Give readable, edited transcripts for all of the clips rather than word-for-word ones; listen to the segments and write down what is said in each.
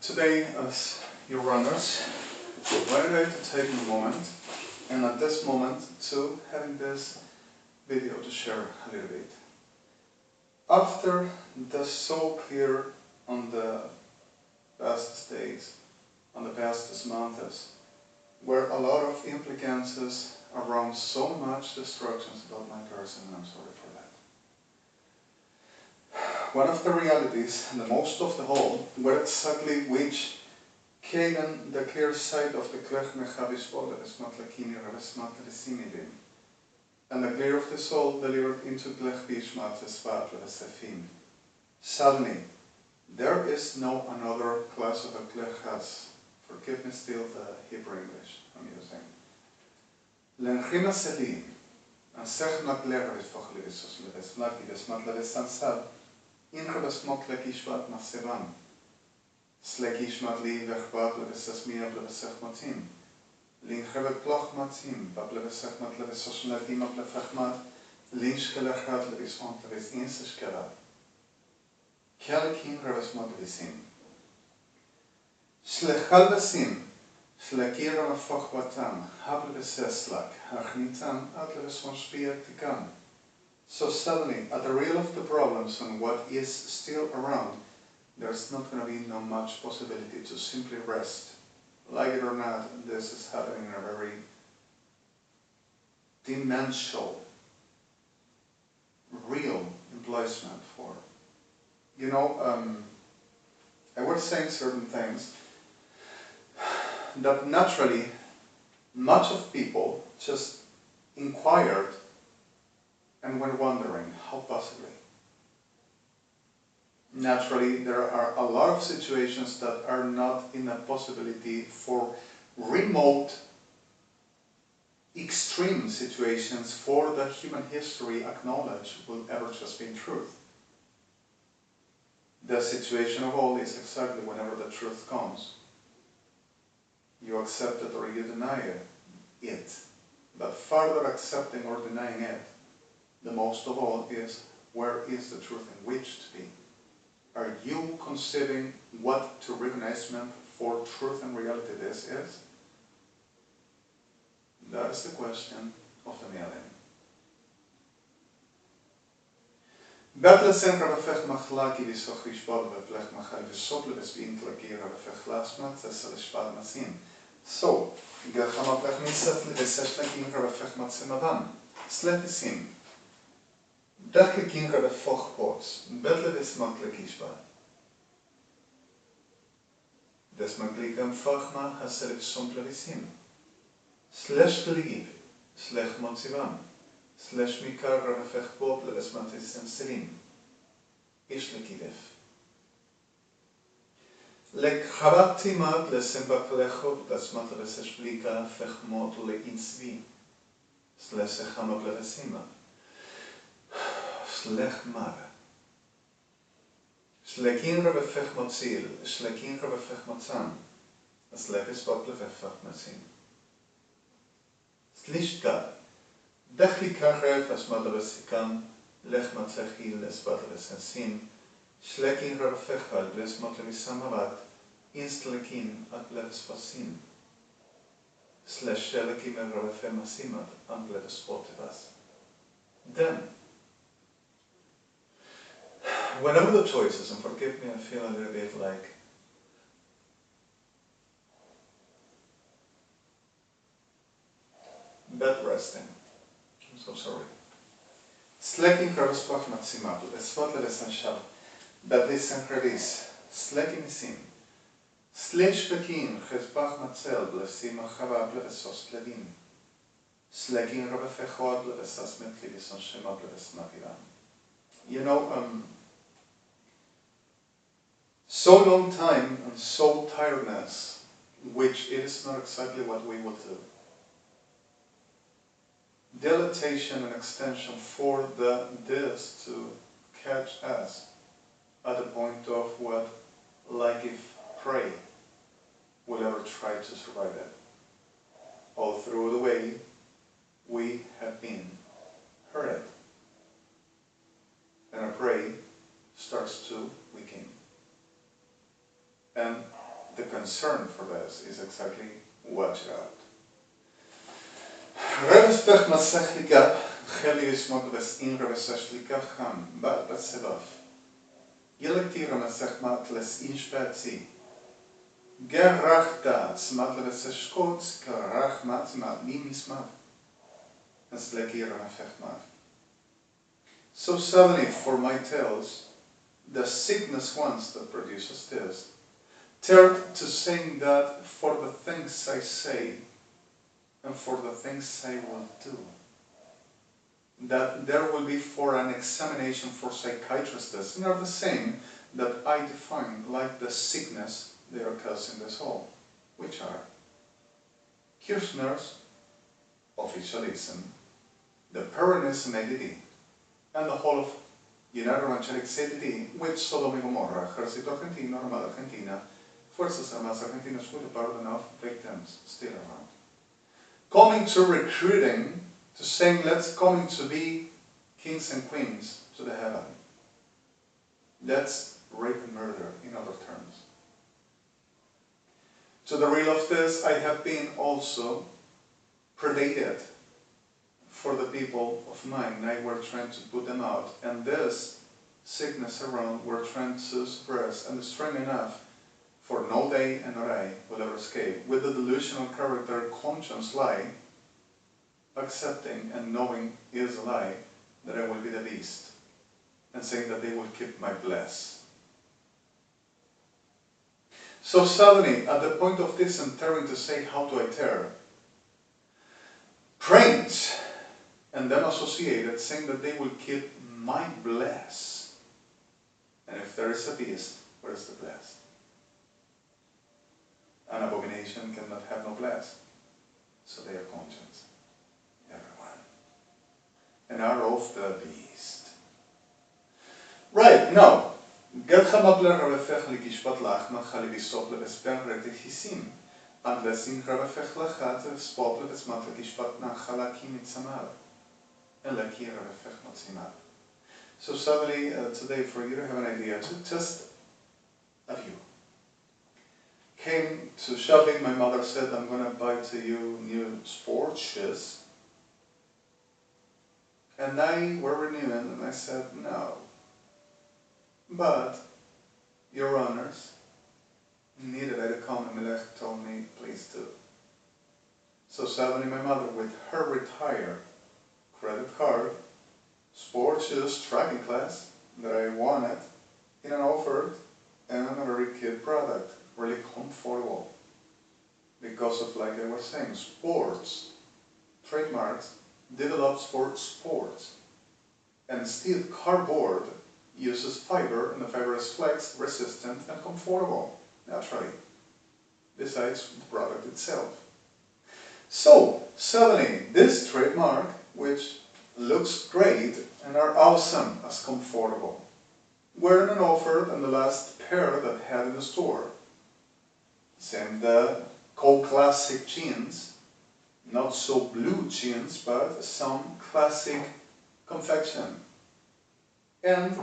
Today, as your runners, we're going to take a moment, and at this moment, to having this video to share a little bit. After the so clear on the past days, on the past months, were a lot of implicances around so much destructions about my person, and I'm sorry for that. One of the realities, and the most of the whole, were exactly which Kagan, the clear side of the Klech Mechavish Bola, the Smatlakini, or the Smatlasimidin, and the clear of the soul delivered into Klech Bishmat, the Spatla, the Sefim. Suddenly, there is no another class of a Klech has. Forgive me still the Hebrew English I'm using. Lenchima Selim, and Sechmat Leveris Fochlivisus, Levesmaki, Vesmatlavesansab, Ingebesmot Lekishvat Masevam, Slekishmat Li Vechbat Levesasmia Levesechmatim, Linchebet Plochmatim, Bablevesechmat Levesosnatim Lefechmat, Linschkelechat Levisont Levis Inseskera, Kelkin Revesmot Levisim. Slechalvesim, Slekira Fochwatam, Hableveseslak, Hachnitam, Atlevesmonspiatikam. So suddenly, at the real of the problems and what is still around, there's not going to be no much possibility to simply rest. Like it or not, this is happening in a very dimensional, real emplacement for, I was saying certain things that naturally much of people just inquired and were wondering, how possibly? Naturally, there are a lot of situations that are not in a possibility for remote, extreme situations for the human history acknowledge will ever just be truth. The situation of all is exactly whenever the truth comes. You accept it or you deny it. But further accepting or denying it, the most of all is, where is the truth in which to be? Are you considering what to recognizement for truth and reality this is? That is the question of the million. Betlesen Rabafech Machlaki Visochish Bod Beplech Machal Visoplebes Vinklakira Befech Lasmat Zesalishpad Masim. So, Gachama Plech Nisat Lebeseshlakin Rabafech Matsimavan. Sletisim. Dachlekin Rabafoch Bots. Betleves Matlekishba. Desmaglikam Fachma Haselif Somplevisim. Slash Ligiv. Slech Motsivam. Slash Mikar Rabafech Bob Levesmatis and Selim. Ishlekidev. Lek Habatimad Lesemba Plechov, das Matlevesesplika, Fechmot le Insvi. Slesechama Plevesima. Slech Mara. Slekin Rabafech Motzil, Slekin Rabafech Motzam. Slechis Boplevefach Masim. Slishka. Dachli Kachet, as Madlevesikam, Lech Matzechil, as Badlevesensim. Schlekin Rabafechal, Blesmot Levisamavat, Instalekin at Levespasim. Sleshelekim and Rabafemasimat, and Levespotivas. Then, whenever the choices, and forgive me, I feel a little bit like bed resting. I'm so sorry. Slekin Rabespach Matsimat, Levespot Levesenshav. Badlisan Kravis, Slekinisim, Sleshpekin, Hezbach Matzel, Blesima Chava, Blevesos Levin, Slekin Rabefechod, Blevesas Metlivis on Shema Bleves Maviram. So long time and so tiredness, which it is not exactly what we will do. Dilatation and extension for this to catch us at the point of what, like if prey, will ever try to survive it. All through the way, we have been hurt. And a prey starts to weaken. And the concern for this is exactly watch out. Redemi masechlika, Helios modus in revesashlikah ham, but sedov. Electira masechmat les inspectie. Gerachtat smat levesashkots, karachmat mat nimismat. As lekira mafechmat. So suddenly, for my tales, the sickness ones that produces this, turned to saying that for the things I say and for the things I will do, that there will be for an examination for psychiatrists, and are the same that I define like the sickness they are causing this whole, which are Kirchner's officialism, the Peronism ADD, and the whole of United Evangelic ADD with Sodom y Gomorra, Ejército Argentino, Armada Argentina, Fuerzas Armadas Argentinas with about enough victims still around. Coming to recruiting, to saying let's coming to be kings and queens to the heaven. That's rape and murder in other terms. To the real of this, I have been also predated for the people of mine. I were trying to put them out, and this sickness around we're trying to suppress, and it's strong enough for no day and no I will ever escape. With the delusional character conscience lie, accepting and knowing is a lie, that I will be the beast, and saying that they will keep my bless. So suddenly, at the point of this entering to say, how do I tear? Prince and them associated, saying that they will keep my bless. And if there is a beast, where is the bless? An abomination cannot have no bless. So they are conscience. Everyone. And are of the beast. Right, now. Gerchamabler Ravefech likishpat lachma chalivisop levespen retichisim. And lesin Ravefech lachat spot levesmat likishpat nachalakim itzamar. Elaki Ravefech matzimar. So suddenly, today, for you to have an idea, just a few. Came to shopping, my mother said, I'm going to buy to you new sports shoes. And I were renewing, and I said, no. But, your honors, needed I to come, and Melech told me, please do. So suddenly my mother, with her retired credit card, sports shoes tracking class that I wanted, in an offer, and a very cute product, really comfortable. Because of, like I was saying, sports, trademarks, developed sports. And steel cardboard uses fiber, and the fiber is flex, resistant, and comfortable, naturally, besides the product itself. So, suddenly, this trademark, which looks great and are awesome as comfortable, were in an offer on the last pair that had in the store. Same the cold classic jeans, not so blue jeans, but some classic confection. And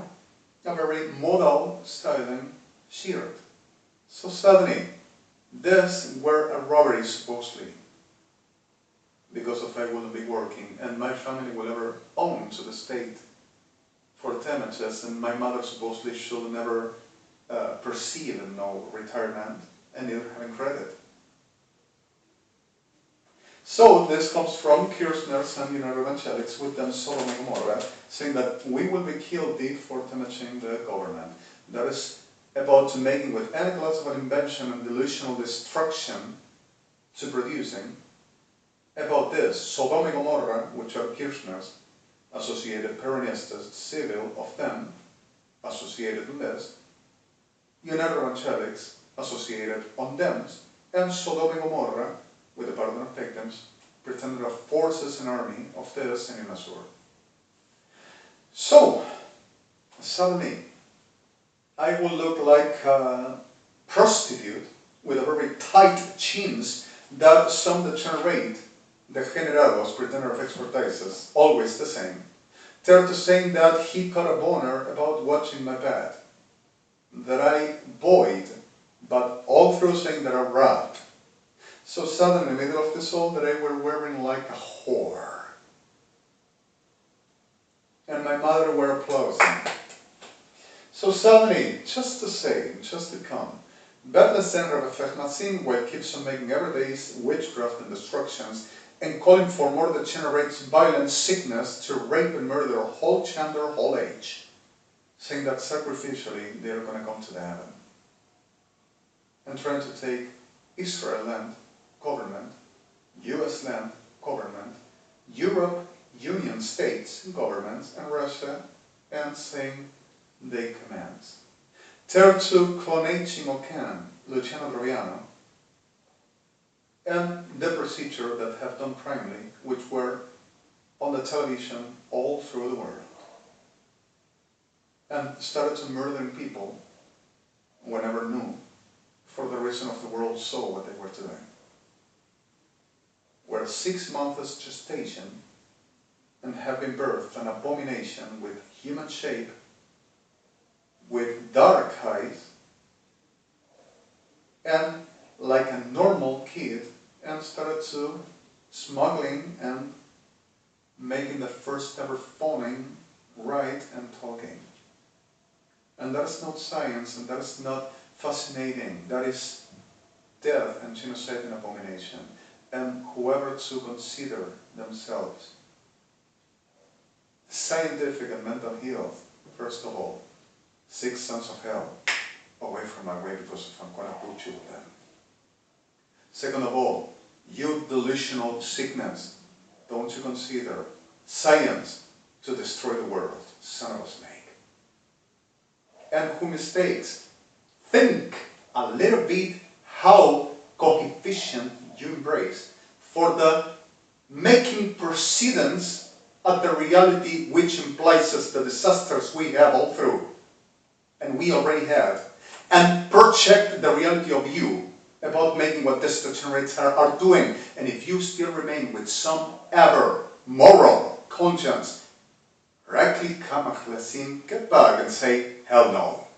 a very modal styling shirt. So suddenly, this were a robbery supposedly, because of I wouldn't be working, and my family will ever own to the state for damages, and my mother supposedly should never perceive no retirement, and neither having credit. So this comes from Kirchner's and United Evangelics with them Sodom and Gomorrah, saying that we will be guilty for damaging the government. That is about making with any class of an invention and delusional destruction to producing. About this, Sodom and Gomorrah, which are Kirchner's, associated Peronistas, civil of them, associated with this, United Evangelics, associated on them, and Sodom and Gomorrah, with the pardon of victims, pretended of forces and army of this and in Assur. So, suddenly, I will look like a prostitute with a very tight jeans that some degenerate, the generados, pretender of expertises, always the same, turn to saying that he caught a boner about watching my bed, that I buoyed, but all through saying that I rapped. So suddenly, in the middle of this all, that I were wearing like a whore. And my mother were applauding. So suddenly, just to say, just to come, Betlesen Rebbe Fechmatzin, where it keeps on making every day's witchcraft and destructions, and calling for more that generates violence, sickness, to rape and murder whole gender, whole age, saying that sacrificially they are going to come to the heaven. And trying to take Israel land, government, US land, government, Europe, Union States, governments, and Russia, and saying they command. Tertu Clonaging Ocan, Luciano Troviano, and the procedure that have done primarily, which were on the television all through the world, and started to murdering people whenever new, for the reason of the world saw what they were doing. Were 6 months gestation and have been birthed an abomination with human shape, with dark eyes, and like a normal kid, and started to smuggling and making the first ever phoning right and talking. And that is not science, and that is not fascinating. That is death and genocide and abomination. And whoever to consider themselves scientific and mental health, first of all, 6 sons of hell, away from my way, because if I'm going to put you with them. Second of all, you delusional sickness, don't you consider science to destroy the world, son of a snake. And who mistakes, think a little bit how coefficient you embrace for the making precedence at the reality which implies us the disasters we have all through, and we already have, and project the reality of you about making what these degenerates are doing. And if you still remain with some ever moral conscience, directly come get back and say, hell no.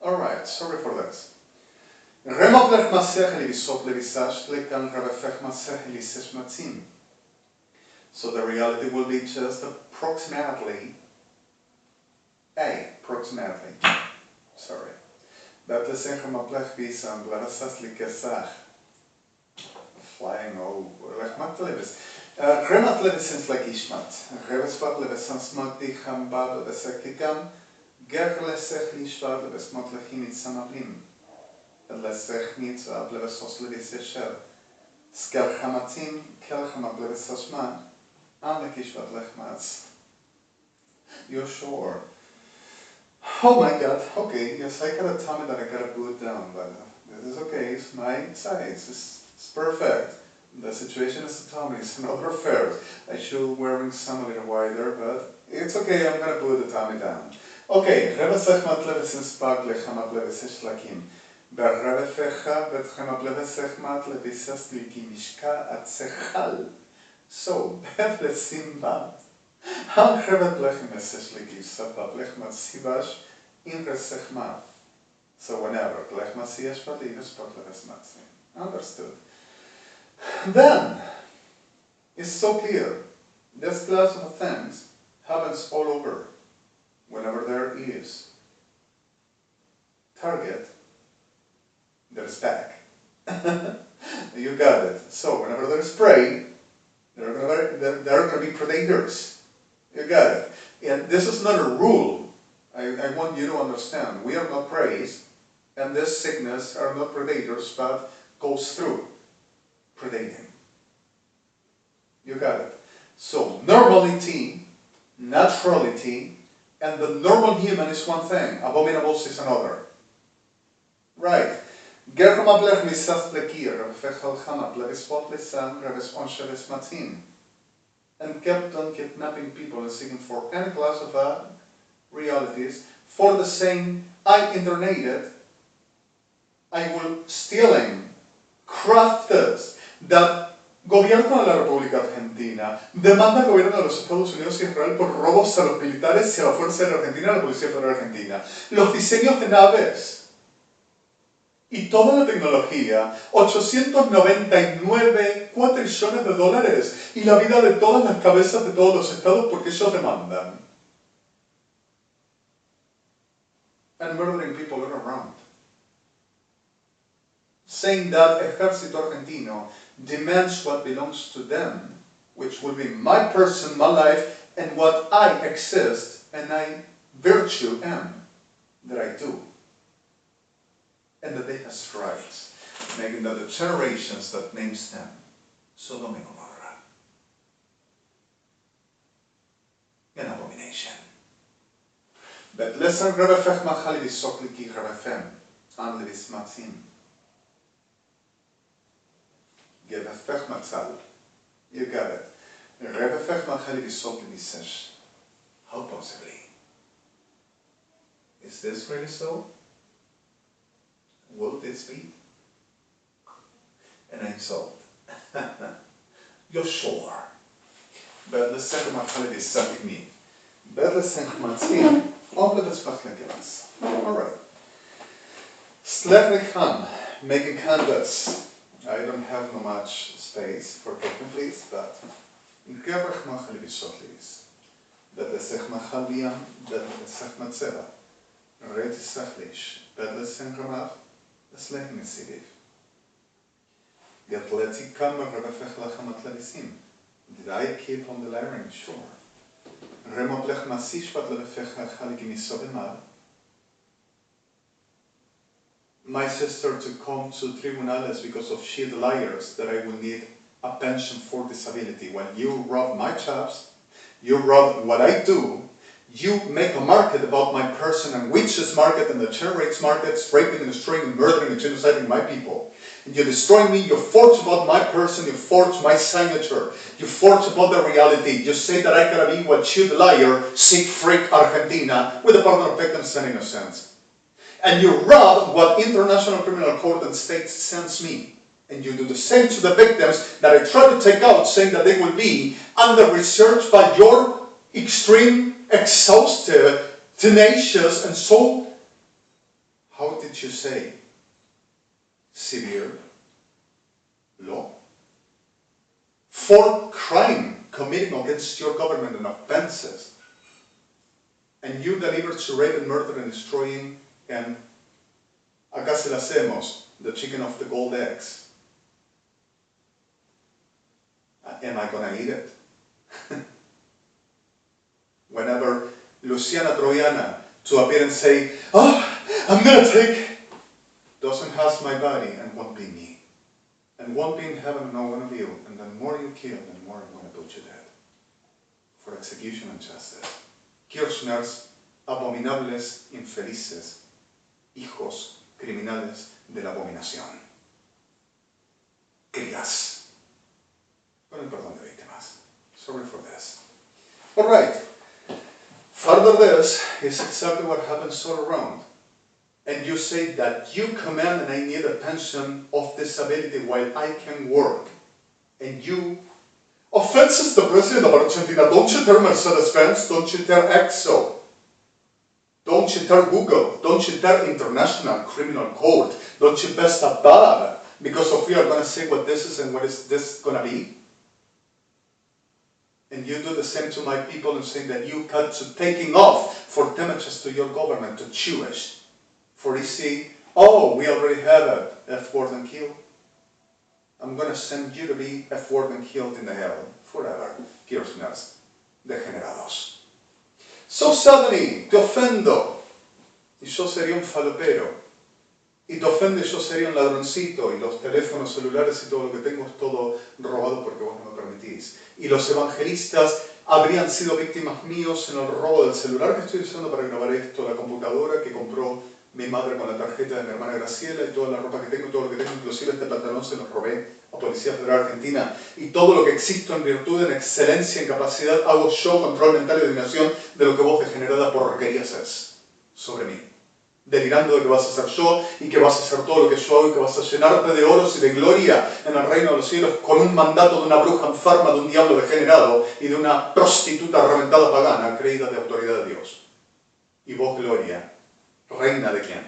Alright, sorry for this. So the reality will be just approximately, sorry. Flying over. Remat levesens like ishmat. Revespat levesens magdi hambad levesekikam. Gerlesech lishvat levesmat lechimit samablim. Lesech mitzvah levesos levesesher. Skelchamatim kelchamat levesasman. Amlekishvat lechmats. You're sure? Oh my God, okay, yes, I gotta tell me that I gotta put it down, but this is okay, it's my size, it's perfect. The situation is to tell me, it's another affair. I should wearing some a little wider, but it's okay, I'm gonna put the tummy down. Okay, Rebe Sechmat Levesin Spag Lechamat Levesesh Lakim. Berrebe Fecha Betchamat Levesechmat Levisas Likimishka at Sechal. So, Betle Simba. So whenever understood. Then it's so clear. This class of things happens all over. Whenever there is target, there is back. You got it. So whenever there is prey, there are going to be predators. You got it. And this is not a rule. I want you to understand. We are not preys, and this sickness are not predators, but goes through predating. You got it. So normality, naturality, and the normal human is one thing. Abominables is another. Right. And kept on kidnapping people and seeking for any class of realities for the same I internated, I will stealing, crafted, that Gobierno de la República Argentina demanda al gobierno de los Estados Unidos y Israel por robos a los militares y a la Fuerza de Argentina y a la Policía Federal Argentina. Los diseños de naves y toda la tecnología, 899 cuatrillones de dólares y la vida de todas las cabezas de todos los estados porque ellos demandan. And murdering people all around. Saying that Ejército Argentino demands what belongs to them, which will be my person, my life, and what I exist and I virtue am that I do. And that they have stripes, making that the generations that names them Sodom and Gomorrah. An abomination. But lesson Rebefech Machali Visokliki Rebefem, and Levis Matzim. Gebefech Matzal. You got it. Rebefech Machali Visokli Visesh. How possibly? Is this really so? Will this be? An insult. You're sure. But let's say Machali Visokli. But let's say Matzim. Alright. Slechlechan, making canvas. I don't have no much space for talking, please, but Gevach machal bisotlis. Bet lesech machal biam, bet lesech matzeva. Ret isachlish, bet lesech ramav, leslech nesidiv. Yatleti kama rebefech lachem atladisim. Did I keep on the layering? Sure. Remoplech masish pat lebefech chalik misobemar. My sister to come to tribunales because of sheer liars that I will need a pension for disability. When you rob my jobs, you rob what I do, you make a market about my person and witches market and the generates markets, raping and destroying and murdering and genociding my people. And you destroy me, you forge about my person, you forge my signature, you forge about the reality, you say that I gotta be what you, the liar, Siegfried Argentina, with the pardon of victims and innocence. And you rob what International Criminal Court and States sends me. And you do the same to the victims that I try to take out, saying that they will be under research by your extreme, exhaustive, tenacious, and so, how did you say, severe law? For crime committing against your government and offenses. And you deliver to rape and murder and destroying and acá se la hacemos, the chicken of the gold eggs. Am I going to eat it? Whenever Luciana Troiana to appear and say, oh, I'm going to take, doesn't has my body and won't be me. And won't be in heaven no one of you. And the more you kill, the more I'm going to put you dead. For execution and justice. Kirchners, abominables, infelices. Hijos criminales de la abominación. Crías. Con el perdón de víctimas. Sorry for this. Alright. Further this is exactly what happens all around. And you say that you command and I need a pension of disability while I can work. And you offenses the president of Argentina. Don't you tell Mercedes-Benz, don't you tell EXO. Don't you tell Google, don't you tell International Criminal Court, don't you best above because of we are going to say what this is and what is this going to be? And you do the same to my people and saying that you cut to taking off for damages to your government, to Jewish. For you see, oh, we already have a F-word and kill. I'm going to send you to be F-word and killed in the hell forever. Kirchners, degenerados. So suddenly, te ofendo, y yo sería un falopero, y te ofende, yo sería un ladroncito, y los teléfonos celulares y todo lo que tengo es todo robado porque vos no me permitís. Y los evangelistas habrían sido víctimas míos en el robo del celular que estoy usando para grabar esto, la computadora que compró mi madre con la tarjeta de mi hermana Graciela y toda la ropa que tengo, todo lo que tengo, inclusive este pantalón se los robé a Policía Federal Argentina y todo lo que existo en virtud, en excelencia, en capacidad, hago yo, control mental y dominación de lo que vos degenerada porquería haces sobre mí. Delirando de que vas a ser yo y que vas a hacer todo lo que yo hago y que vas a llenarte de oros y de gloria en el reino de los cielos con un mandato de una bruja enferma, de un diablo degenerado y de una prostituta reventada pagana creída de autoridad de Dios. Y vos, gloria, ¿reina de quién?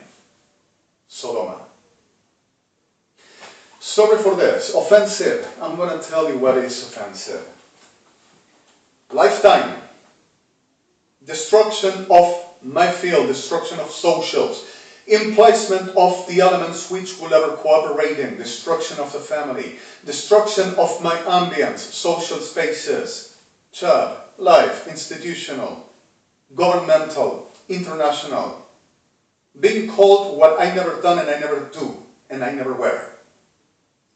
Sodoma. Sorry for this. Offensive. I'm going to tell you what is offensive. Lifetime. Destruction of my field. Destruction of socials. Emplacement of the elements which will ever cooperate in. Destruction of the family. Destruction of my ambience. Social spaces. Job. Life. Institutional. Governmental. International. Being called what I never done and I never do. And I never were.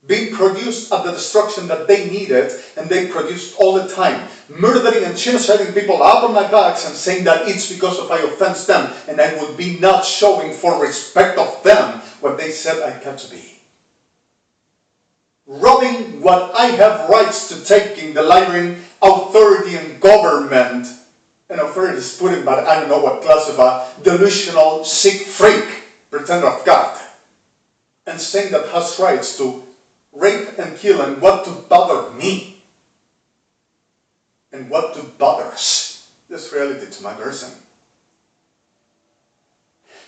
Being produced at the destruction that they needed, and they produced all the time. Murdering and genociding people out on my backs and saying that it's because of I offense them, and I will be not showing for respect of them what they said I had to be. Robbing what I have rights to take in delivering authority and government, and authority is put in, but I don't know what class of a delusional, sick freak, pretender of God, and saying that has rights to rape and kill, and what to bother me, and what to bothers this reality to my person.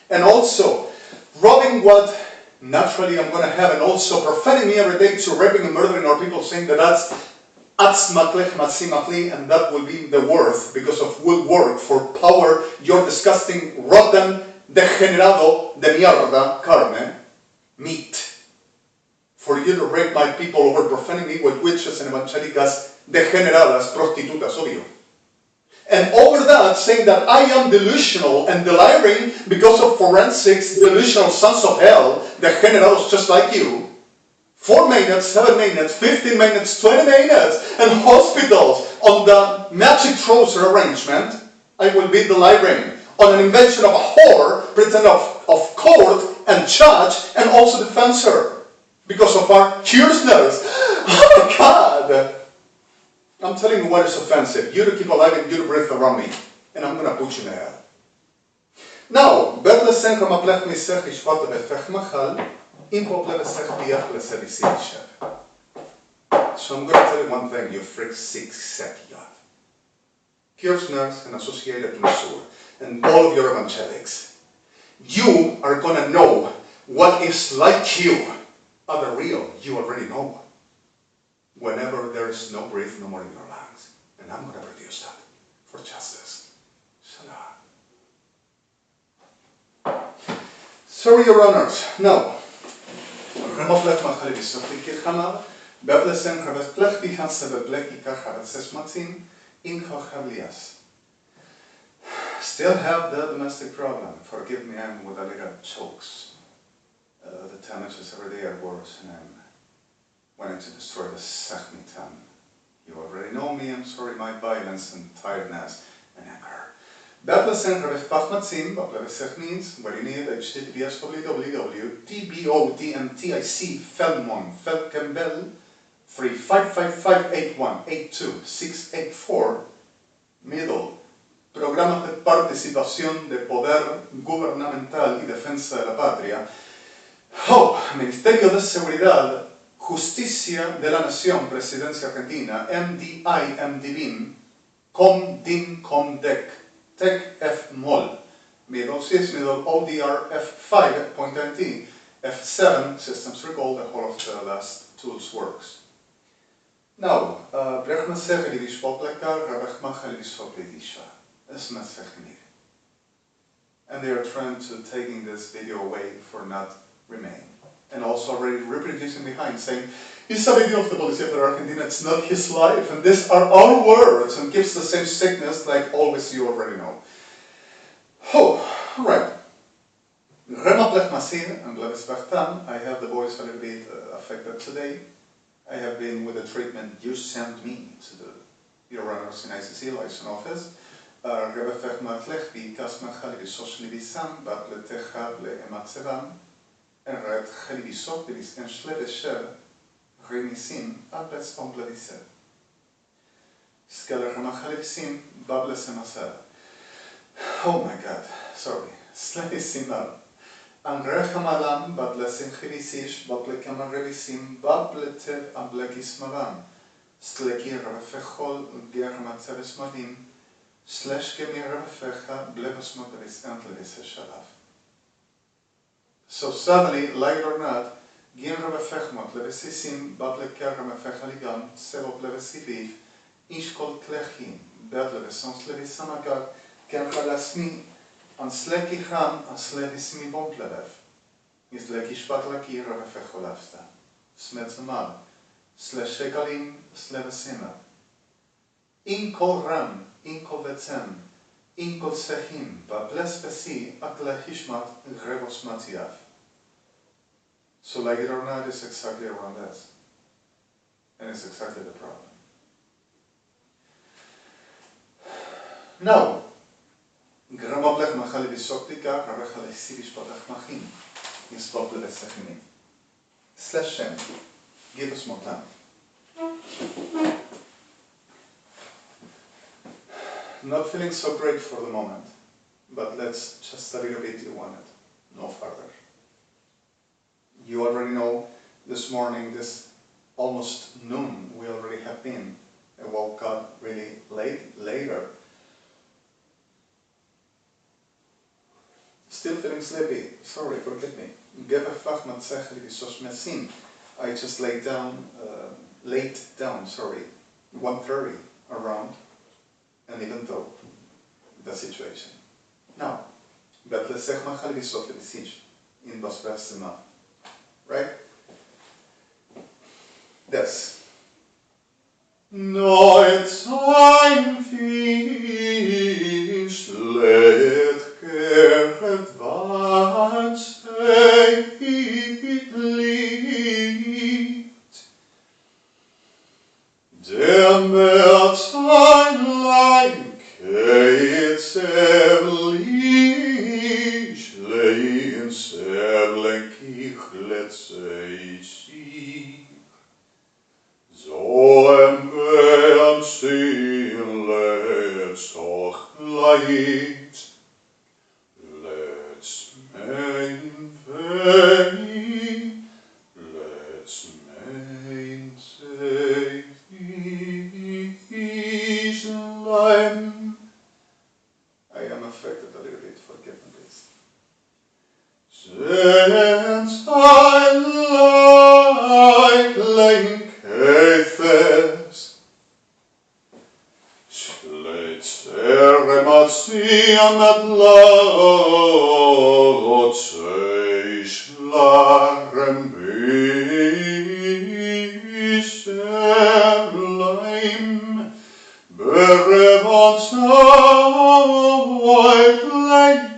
And also robbing what naturally I'm going to have, and also profaning me every day to raping and murdering our people, saying that that's and that will be the worth because of will work for power, your disgusting, rotten, degenerado de mierda carne, meat. For you to rape my people over profaning me with witches and evangelicas degeneradas, prostitutas, obvio. And over that, saying that I am delusional and delirium because of forensics, delusional sons of hell, degenerados just like you. 4 minutes, 7 minutes, 15 minutes, 20 minutes, and hospitals on the magic trouser arrangement, I will be delirium on an invention of a whore, pretend of court and judge, and also defensor. Because of our curiousness. Oh my God! I'm telling you what is offensive. You to keep alive and you to breathe around me. And I'm going to put you in hell. Now, so I'm going to tell you one thing, you freak sick sack you have. Curiousness and associated to Missouri. And all of your evangelics. You are going to know what is like you. Other real, you already know. Whenever there's no breath, no more in your lungs. And I'm going to produce that for justice. Sorry, Your Honors. No. Still have the domestic problem. Forgive me, I'm with a little chokes. The damages every day are worse, and I'm wanting to destroy the Sachmitan. You already know me, I'm sorry, my violence and tiredness and anger. Batlesen Ravef Pachmatzim, Batlevesech means, what you need, HTTPS www.tbotmtic Feldmon Feldkembel 35558182684 Middle Programas de Participación de Poder Gubernamental y Defensa de la Patria. Oh, Ministerio de Seguridad, Justicia de la Nación, Presidencia Argentina, MDI, MDBIM, COMDIM, COMDEC, TEC, FMOL, middle ODR, F5.NT, F7, Systems Recall, the whole of the last tools works. Now, Brechmasech Livish Poplekar, Rabechmach Livish Poplekisha. And they are trying to taking this video away for not remain. And also already reproducing behind, saying, he's a video of the Policía de Argentina, it's not his life, and these are our words, and gives the same sickness like always you already know. Oh, alright. I have the voice a little bit affected today. I have been with the treatment you sent me to the Your Honors in ICC license office. En red Chalibisopilis en Schlevischer Remisim Bables Omblavisel. Skeller Ramachalisim Bables Emasel. Oh my God, sorry. Slevisimal. Angrechamalam Bablesim Chivisish Bablekama Revisim Babletev Ablekismalam. Slekir Rafechol Germatzevis Madim. Sleshkemir Rafecha Blebosmotevis Antlevis Shalav. So suddenly, like it or not, Gin revefechmot levesisim bat leker revefechaligan selop levesiviv ishkol klechim bed levesons levisamagar ken chalasmi an sleki chan an slevismi bomplevev is lekishpat laki revefecholavsta smetzamal sleshekalim slevesima in kol ram in kol vetsem in kol sechim va plespesi akle hishmat grevos matiav. So like it or not, it's exactly around this. And it's exactly the problem. Now, Gramablech machali visoptika, ravechali sivishpatach machin, ispotle vesechini. /Shem, give us more time. Not feeling so great for the moment, but let's just a little bit you want it, no further. You already know this morning, this almost noon, we already have been. I woke up really later. Still feeling sleepy, sorry, forgive me. I just laid down, 1:30 around, and even though the situation. Now, in Basvasima. Right? This. Neues ein Fisch, let geret was liegt. Der März ein Lein, keit sevlich, lein sevlenkich letzei so am sehen let's auch light let's main vein let's main save lime. I am affected a little bit, forgive me please. Since I like Cathers, Schleitzerematziam at Lotze, Schlarem Bisserleim, Berevonzawait Leiki.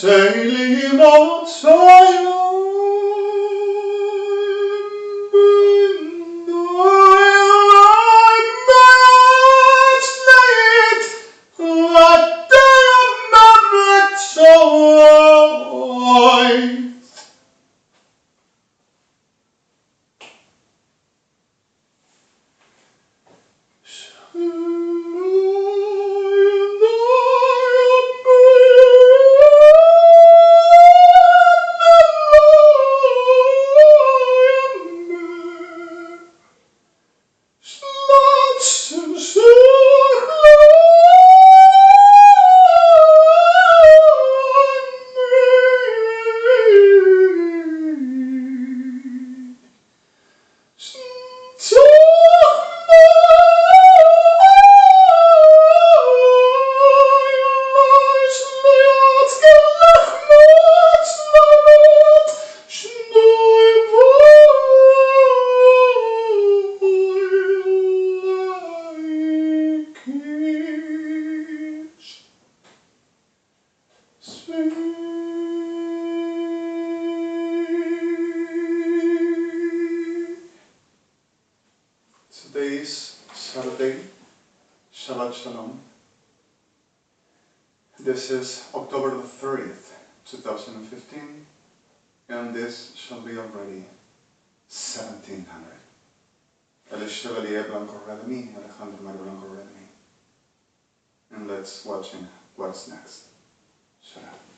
sailing outside Today is Saturday, Shabbat Shalom. This is October the 30th, 2015, and this shall be already 1700. Elishel, E.BLANCO, Redemi, Redemi. And let's watch what's next. Shut up.